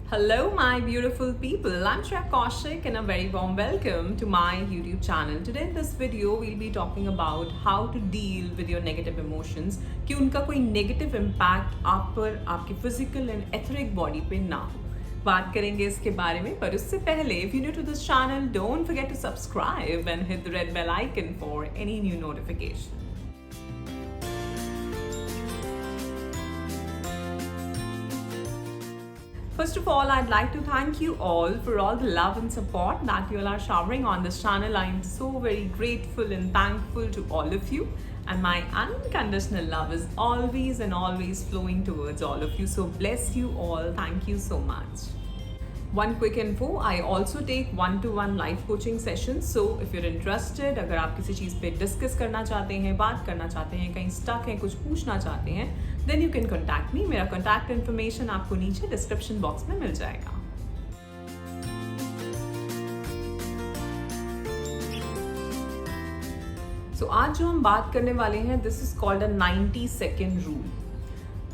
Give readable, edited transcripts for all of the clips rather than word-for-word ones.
Hello, my beautiful people. I'm Shreya Kaushik, and a very warm welcome to my YouTube channel. Today in this video, we'll be talking about how to deal with your negative emotions. कि उनका कोई negative impact आप पर, आपकी physical and etheric body पे ना हो. बात करेंगे इसके बारे में, पर उससे पहले, if you're new to this channel, don't forget to subscribe and hit the red bell icon for any new notification. First of all, I'd like to thank you all for all the love and support that you all are showering on this channel. I am so very grateful and thankful to all of you. And my unconditional love is always and always flowing towards all of you. So bless you all. Thank you so much. One quick info, I also take one-to-one life coaching sessions. So if you're interested, अगर आप किसी चीज़ पे discuss करना चाहते हैं, बात करना चाहते हैं, कहीं स्टक हैं, कुछ पूछना चाहते हैं, then you can contact me. मेरा contact information आपको नीचे डिस्क्रिप्शन बॉक्स में मिल जाएगा. So आज जो हम बात करने वाले हैं, this is called a 90-second rule.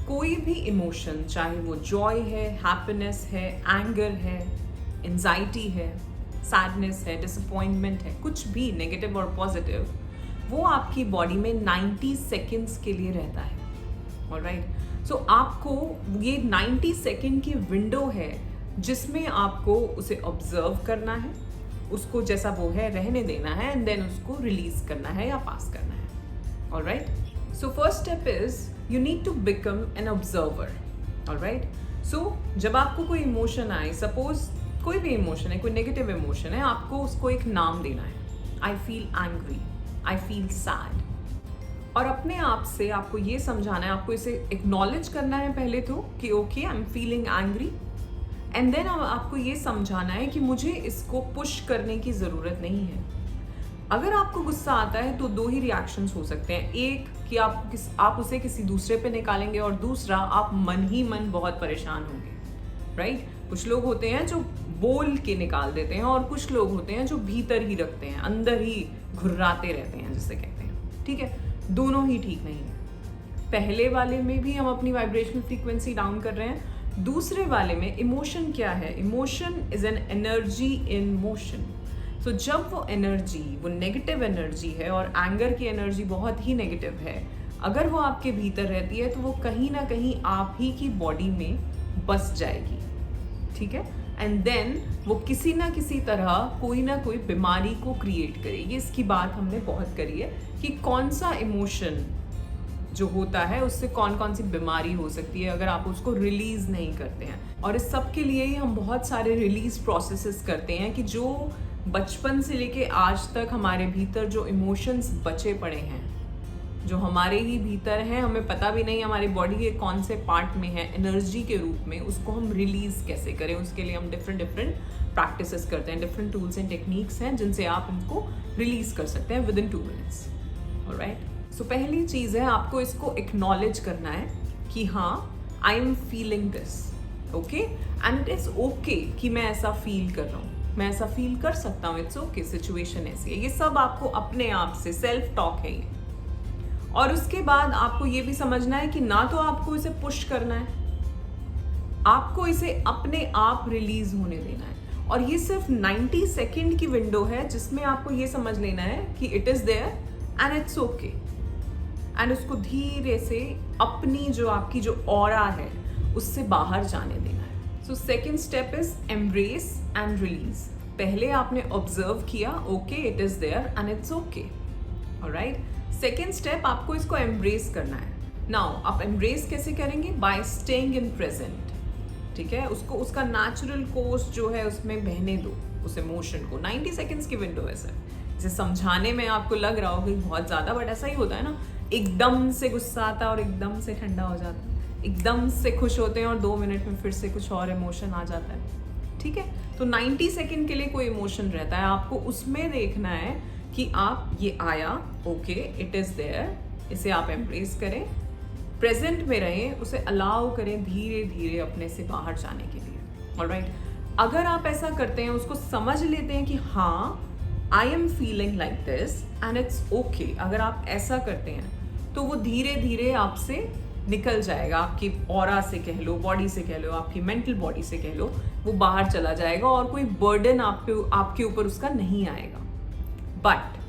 कोई भी इमोशन, चाहे वो जॉय है, हैप्पीनेस है, एंगर है, एंजाइटी है, सैडनेस है, डिसअपॉइंटमेंट है, कुछ भी नेगेटिव और पॉजिटिव, वो आपकी बॉडी में 90 सेकेंड्स के लिए रहता है. ऑलराइट, सो आपको ये 90 सेकेंड की विंडो है जिसमें आपको उसे ऑब्जर्व करना है, उसको जैसा वो है रहने देना है, एंड देन उसको रिलीज करना है या पास करना है. Alright, so first step is you need to become an observer. Alright? So जब आपको कोई इमोशन आए, सपोज कोई भी इमोशन है, कोई नेगेटिव इमोशन है, आपको उसको एक नाम देना है. I feel angry, I feel sad, और अपने आप से आपको ये समझाना है, आपको इसे एक्नॉलेज करना है पहले तो कि okay I am feeling angry, and then आपको ये समझाना है कि मुझे इसको पुश करने की ज़रूरत नहीं है. अगर आपको गुस्सा आता है तो दो ही रिएक्शंस हो सकते हैं. एक कि आप उसे किसी दूसरे पे निकालेंगे, और दूसरा आप मन ही मन बहुत परेशान होंगे. राइट? कुछ लोग होते हैं जो बोल के निकाल देते हैं, और कुछ लोग होते हैं जो भीतर ही रखते हैं, अंदर ही घुर्राते रहते हैं जिसे कहते हैं. ठीक है, दोनों ही ठीक नहीं है. पहले वाले में भी हम अपनी वाइब्रेशनल फ्रीक्वेंसी डाउन कर रहे हैं. दूसरे वाले में इमोशन क्या है? Emotion is an energy in motion. तो जब वो एनर्जी, वो नेगेटिव एनर्जी है, और एंगर की एनर्जी बहुत ही नेगेटिव है, अगर वो आपके भीतर रहती है तो वो कहीं ना कहीं आप ही की बॉडी में बस जाएगी. ठीक है, एंड देन वो किसी ना किसी तरह कोई ना कोई बीमारी को क्रिएट करेगी. इसकी बात हमने बहुत करी है कि कौन सा इमोशन जो होता है उससे कौन कौन सी बीमारी हो सकती है अगर आप उसको रिलीज नहीं करते हैं. और इस सब के लिए ही हम बहुत सारे रिलीज प्रोसेसेस करते हैं कि जो बचपन से लेके आज तक हमारे भीतर जो इमोशंस बचे पड़े हैं, जो हमारे ही भीतर हैं, हमें पता भी नहीं हमारी बॉडी के कौन से पार्ट में है, एनर्जी के रूप में, उसको हम रिलीज कैसे करें. उसके लिए हम डिफरेंट प्रैक्टिसेस करते हैं, डिफरेंट टूल्स एंड टेक्निक्स हैं जिनसे आप उनको रिलीज कर सकते हैं विद इन 2 minutes. ऑलराइट, सो पहली चीज़ है आपको इसको एक्नॉलेज करना है कि हाँ, आई am feeling this, okay, and it is okay कि मैं ऐसा फील कर रहा हूँ, मैं ऐसा फील कर सकता हूँ, इट्स ओके, सिचुएशन ऐसी है. ये सब आपको अपने आप से सेल्फ टॉक है ये. और उसके बाद आपको ये भी समझना है कि ना तो आपको इसे पुश करना है, आपको इसे अपने आप रिलीज होने देना है. और ये सिर्फ 90 सेकेंड की विंडो है जिसमें आपको ये समझ लेना है कि it is there and it's okay, and उसको धीरे से अपनी जो आपकी जो ऑरा है उससे बाहर जाने देना है. So second step is embrace and release. पहले आपने ऑब्जर्व किया, okay it is there and it's okay. Alright, second step आपको इसको एम्ब्रेस करना है. नाउ आप एम्ब्रेस कैसे करेंगे? Bye staying in present. ठीक है, उसको उसका नेचुरल कोर्स जो है उसमें बहने दो, उस इमोशन को. 90 सेकेंड्स की विंडो है सर. इसे समझाने में आपको लग रहा होगा बहुत ज़्यादा, बट ऐसा ही होता है ना, एकदम से गुस्सा आता है और एकदम से ठंडा हो जाता है, एकदम से खुश होते हैं और 2 मिनट में फिर से कुछ और इमोशन आ जाता है. ठीक है, तो 90 सेकेंड के लिए कोई इमोशन रहता है, आपको उसमें देखना है कि आप ये आया, ओके इट इज़ देयर, इसे आप एम्ब्रेस करें, प्रेजेंट में रहें, उसे अलाउ करें धीरे धीरे अपने से बाहर जाने के लिए. ऑलराइट, अगर आप ऐसा करते हैं, उसको समझ लेते हैं कि हाँ आई am feeling like this and it's okay, अगर आप ऐसा करते हैं तो वो धीरे धीरे आपसे निकल जाएगा, आपकी ऑरा से कह लो, बॉडी से कह लो, आपकी मेंटल बॉडी से कह लो, वो बाहर चला जाएगा और कोई बर्डन आपके ऊपर उसका नहीं आएगा। बट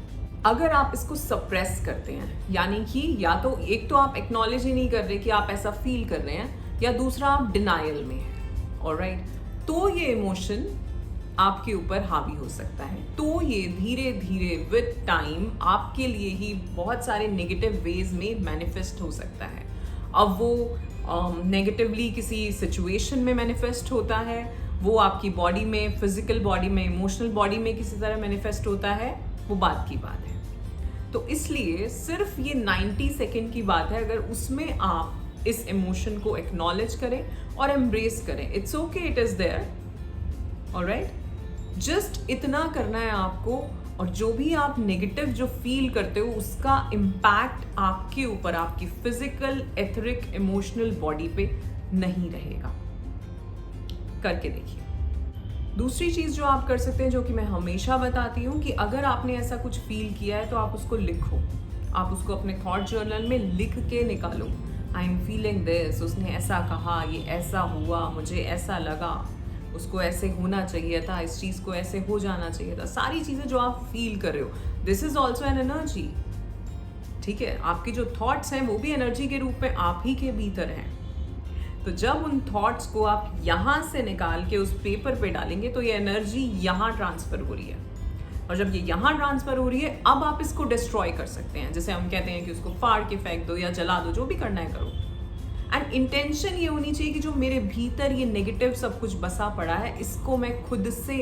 अगर आप इसको सप्रेस करते हैं, यानी कि या तो एक तो आप एक्नॉलेज ही नहीं कर रहे कि आप ऐसा फील कर रहे हैं, या दूसरा आप डिनायल में हैं, ऑलराइट, तो ये इमोशन आपके ऊपर हावी हो सकता है। तो ये धीरे धीरे विद टाइम आपके लिए ही बहुत सारे नेगेटिव वेज में मैनिफेस्ट हो सकता है। अब वो नेगेटिवली किसी सिचुएशन में मैनिफेस्ट होता है, वो आपकी बॉडी में, फिजिकल बॉडी में, इमोशनल बॉडी में किसी तरह मैनिफेस्ट होता है, वो बात की बात है। तो इसलिए सिर्फ ये 90 सेकेंड की बात है, अगर उसमें आप इस इमोशन को एक्नॉलेज करें और एम्ब्रेस करें, it's okay, it is there, alright, just इतना करना है आपको। और जो भी आप नेगेटिव जो फील करते हो उसका इम्पैक्ट आपके ऊपर, आपकी फिजिकल, एथरिक, इमोशनल बॉडी पे नहीं रहेगा। करके देखिए। दूसरी चीज जो आप कर सकते हैं, जो कि मैं हमेशा बताती हूँ, कि अगर आपने ऐसा कुछ फील किया है तो आप उसको लिखो, आप उसको अपने थॉट जर्नल में लिख के निकालो। आई एम फीलिंग दिस, उसने ऐसा कहा, ये ऐसा हुआ, मुझे ऐसा लगा, उसको ऐसे होना चाहिए था, इस चीज़ को ऐसे हो जाना चाहिए था। सारी चीज़ें जो आप फील कर रहे हो, this is also an energy, ठीक है। आपके जो थॉट्स हैं वो भी एनर्जी के रूप में आप ही के भीतर हैं। तो जब उन थॉट्स को आप यहाँ से निकाल के उस पेपर पे डालेंगे तो ये एनर्जी यहाँ ट्रांसफर हो रही है, और जब ये यहाँ ट्रांसफर हो रही है, अब आप इसको डिस्ट्रॉय कर सकते हैं। जैसे हम कहते हैं कि उसको फाड़ के फेंक दो या जला दो, जो भी करना है करो। एंड इंटेंशन ये होनी चाहिए कि जो मेरे भीतर ये नेगेटिव सब कुछ बसा पड़ा है, इसको मैं खुद से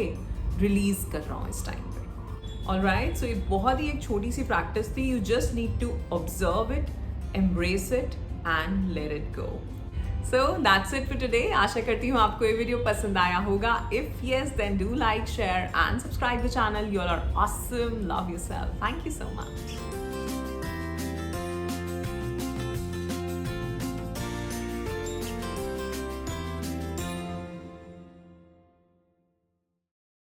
रिलीज कर रहा हूँ इस टाइम पे। ऑलराइट, सो ये बहुत ही एक छोटी सी प्रैक्टिस थी। You just need to observe it, embrace it and let it go. So that's it for today. आशा करती हूँ आपको ये वीडियो पसंद आया होगा। If yes, then do like, share and subscribe the channel. You are awesome, love yourself, thank you so much.